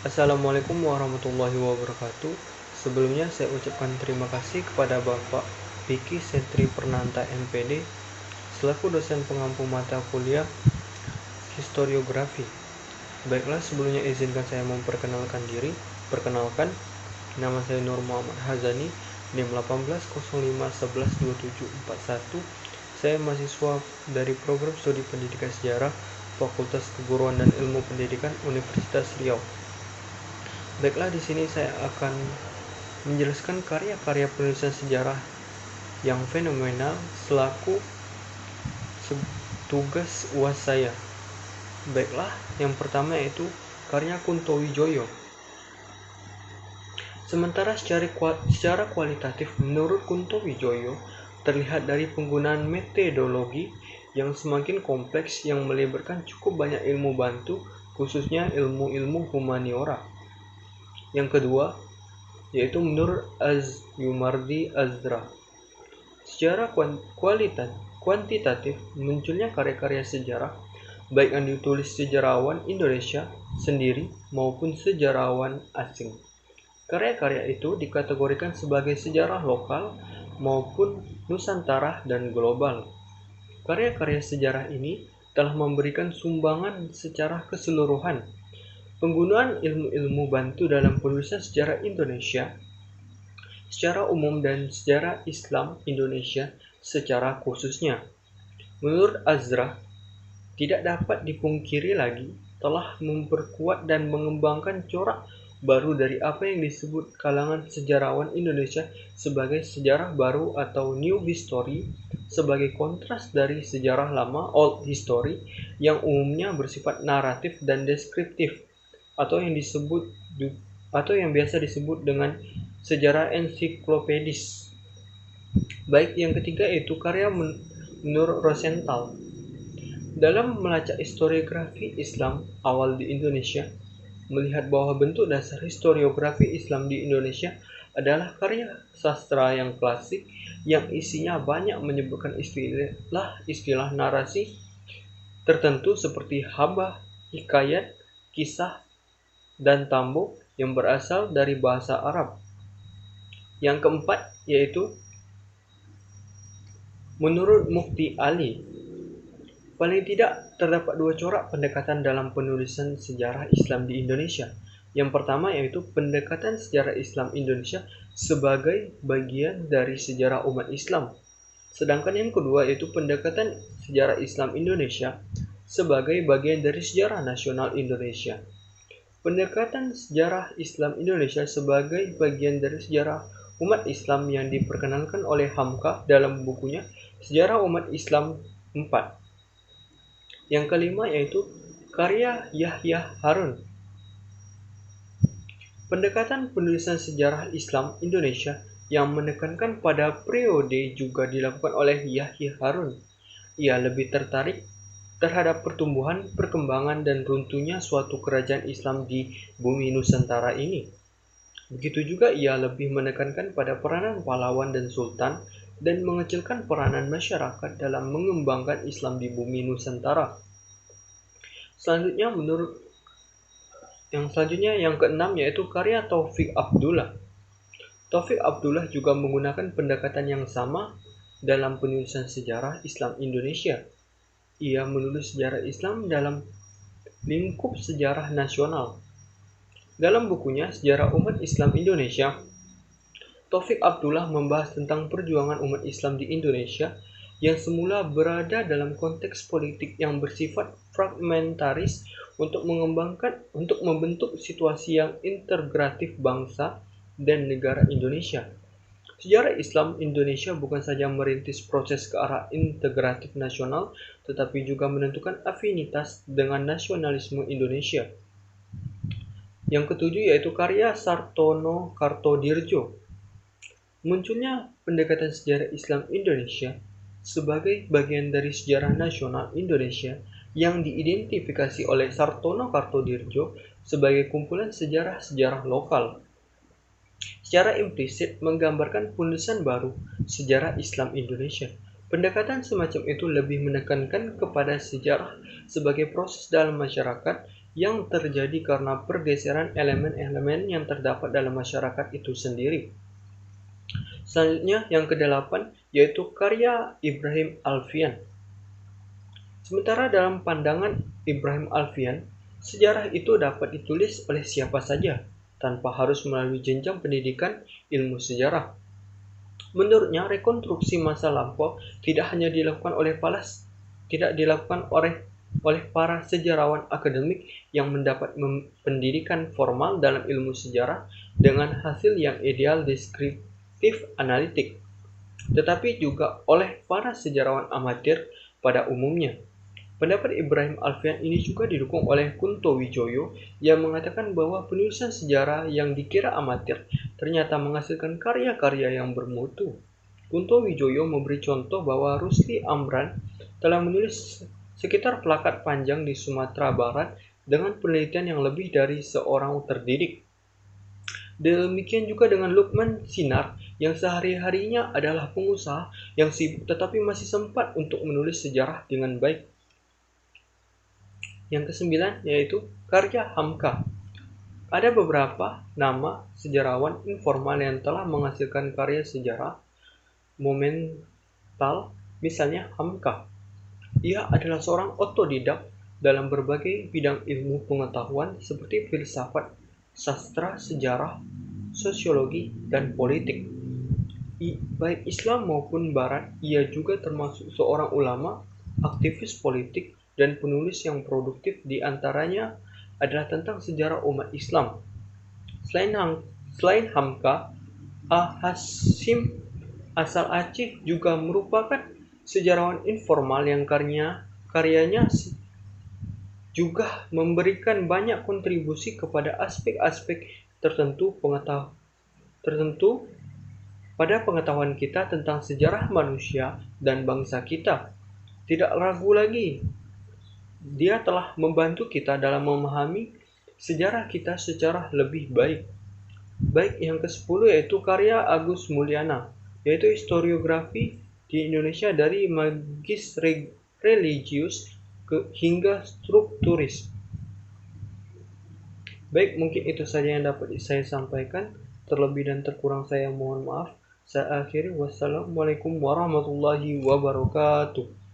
Assalamualaikum warahmatullahi wabarakatuh. Sebelumnya saya ucapkan terima kasih kepada Bapak Vicky Setri Pernanta MPD selaku dosen pengampu mata kuliah historiografi. Baiklah, sebelumnya izinkan saya memperkenalkan diri. Perkenalkan, nama saya Nur Muhammad Hazani, NIM 1805112741. Saya mahasiswa dari program studi pendidikan sejarah Fakultas Keguruan dan Ilmu Pendidikan Universitas Riau. Baiklah, di sini saya akan menjelaskan karya-karya penulisan sejarah yang fenomenal selaku tugas UAS saya. Baiklah, yang pertama yaitu karya Kunto Wijoyo. Sementara secara kualitatif, menurut Kunto Wijoyo, terlihat dari penggunaan metodologi yang semakin kompleks yang melibatkan cukup banyak ilmu bantu, khususnya ilmu-ilmu humaniora. Yang kedua, yaitu menurut Az-Yumardi Azra. Secara kuantitatif, munculnya karya-karya sejarah, baik yang ditulis sejarawan Indonesia sendiri maupun sejarawan asing. Karya-karya itu dikategorikan sebagai sejarah lokal maupun Nusantara dan global. Karya-karya sejarah ini telah memberikan sumbangan secara keseluruhan. Penggunaan ilmu-ilmu bantu dalam penulisan sejarah Indonesia secara umum dan sejarah Islam Indonesia secara khususnya. Menurut Azra, tidak dapat dipungkiri lagi telah memperkuat dan mengembangkan corak baru dari apa yang disebut kalangan sejarawan Indonesia sebagai sejarah baru atau new history, sebagai kontras dari sejarah lama old history yang umumnya bersifat naratif dan deskriptif, atau yang biasa disebut dengan sejarah ensiklopedis. Baik, yang ketiga yaitu karya Nur Rosenthal. Dalam melacak historiografi Islam awal di Indonesia, melihat bahwa bentuk dasar historiografi Islam di Indonesia adalah karya sastra yang klasik yang isinya banyak menyebutkan istilah narasi tertentu seperti habah, hikayat, kisah, dan tambuk yang berasal dari bahasa Arab. Yang keempat yaitu menurut Mufti Ali, paling tidak terdapat dua corak pendekatan dalam penulisan sejarah Islam di Indonesia. Yang pertama yaitu pendekatan sejarah Islam Indonesia sebagai bagian dari sejarah umat Islam. Sedangkan yang kedua yaitu pendekatan sejarah Islam Indonesia sebagai bagian dari sejarah nasional Indonesia. Pendekatan sejarah Islam Indonesia sebagai bagian dari sejarah umat Islam yang diperkenalkan oleh Hamka dalam bukunya Sejarah Umat Islam 4. Yang kelima yaitu karya Yahya Harun. Pendekatan penulisan sejarah Islam Indonesia yang menekankan pada periode juga dilakukan oleh Yahya Harun. Ia lebih tertarik terhadap pertumbuhan, perkembangan, dan runtuhnya suatu kerajaan Islam di bumi Nusantara ini. Begitu juga ia lebih menekankan pada peranan pahlawan dan sultan dan mengecilkan peranan masyarakat dalam mengembangkan Islam di bumi Nusantara. Selanjutnya yang keenam yaitu karya Taufik Abdullah. Taufik Abdullah juga menggunakan pendekatan yang sama dalam penulisan sejarah Islam Indonesia. Ia menulis sejarah Islam dalam lingkup sejarah nasional. Dalam bukunya Sejarah Umat Islam Indonesia, Taufik Abdullah membahas tentang perjuangan umat Islam di Indonesia yang semula berada dalam konteks politik yang bersifat fragmentaris untuk membentuk situasi yang integratif bangsa dan negara Indonesia. Sejarah Islam Indonesia bukan saja merintis proses ke arah integratif nasional, tetapi juga menentukan afinitas dengan nasionalisme Indonesia. Yang ketujuh yaitu karya Sartono Kartodirjo. Munculnya pendekatan sejarah Islam Indonesia sebagai bagian dari sejarah nasional Indonesia yang diidentifikasi oleh Sartono Kartodirjo sebagai kumpulan sejarah-sejarah lokal. Secara implisit menggambarkan penulisan baru sejarah Islam Indonesia. Pendekatan semacam itu lebih menekankan kepada sejarah sebagai proses dalam masyarakat yang terjadi karena pergeseran elemen-elemen yang terdapat dalam masyarakat itu sendiri. Selanjutnya, yang kedelapan, yaitu karya Ibrahim Alfian. Sementara dalam pandangan Ibrahim Alfian, sejarah itu dapat ditulis oleh siapa saja, tanpa harus melalui jenjang pendidikan ilmu sejarah. Menurutnya, rekonstruksi masa lampau tidak hanya dilakukan oleh para sejarawan akademik yang mendapat pendidikan formal dalam ilmu sejarah dengan hasil yang ideal deskriptif analitik, tetapi juga oleh para sejarawan amatir pada umumnya. Pendapat Ibrahim Alfian ini juga didukung oleh Kunto Wijoyo yang mengatakan bahwa penulisan sejarah yang dikira amatir ternyata menghasilkan karya-karya yang bermutu. Kunto Wijoyo memberi contoh bahwa Rusli Amran telah menulis sekitar plakat panjang di Sumatera Barat dengan penelitian yang lebih dari seorang terdidik. Demikian juga dengan Lukman Sinar yang sehari-harinya adalah pengusaha yang sibuk tetapi masih sempat untuk menulis sejarah dengan baik. Yang kesembilan yaitu karya Hamka. Ada beberapa nama sejarawan informal yang telah menghasilkan karya sejarah monumental, misalnya Hamka. Ia adalah seorang otodidak dalam berbagai bidang ilmu pengetahuan seperti filsafat, sastra, sejarah, sosiologi, dan politik. Baik Islam maupun Barat, ia juga termasuk seorang ulama, aktivis politik, dan penulis yang produktif. Di antaranya adalah tentang sejarah umat Islam. Selain Hamka, Hasim asal Aceh juga merupakan sejarawan informal yang karyanya juga memberikan banyak kontribusi kepada aspek-aspek tertentu pada pengetahuan kita tentang sejarah manusia dan bangsa kita. Tidak ragu lagi, dia telah membantu kita dalam memahami sejarah kita secara lebih baik. Baik, yang ke-10 yaitu karya Agus Mulyana, yaitu historiografi di Indonesia dari magis religius hingga strukturis. Baik, mungkin itu saja yang dapat saya sampaikan. Terlebih dan terkurang saya mohon maaf. Saya akhiri. Wassalamualaikum warahmatullahi wabarakatuh.